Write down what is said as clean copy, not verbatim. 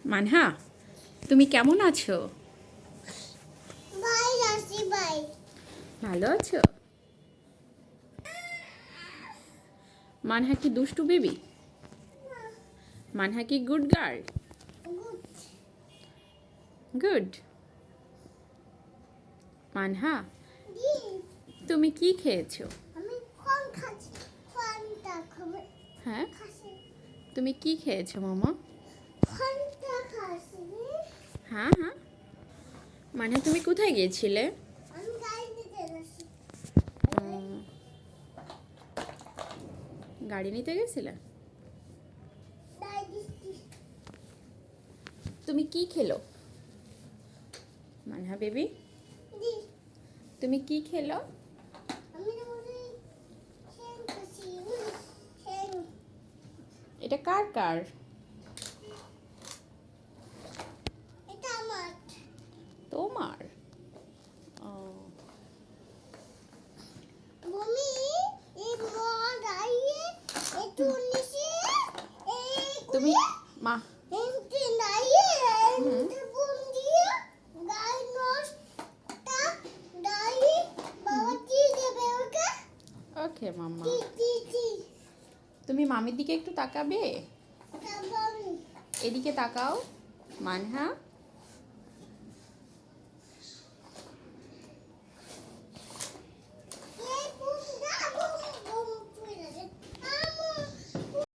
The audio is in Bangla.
মানহা, তুমি কেমন আছো? ভালো আছো? মানহা কি দুষ্টু বেবি? মানহা কি গুড গার্ল? গুড। মানহা, তুমি কি খেয়েছো? হ্যাঁ, তুমি কি খেয়েছো মামা? হ্যাঁ হ্যাঁ। মানহা, তুমি কোথায় গিয়েছিলে? গাড়ি নিতে গেছিলে? তুমি কি খেলো মানহা বেবি? তুমি কি খেলো? এটা কার কার? তোমার? ও, তুমি মা ওকে মাম্মা। তুমি মামির দিকে একটু তাকাবে? এদিকে তাকাও মানহা।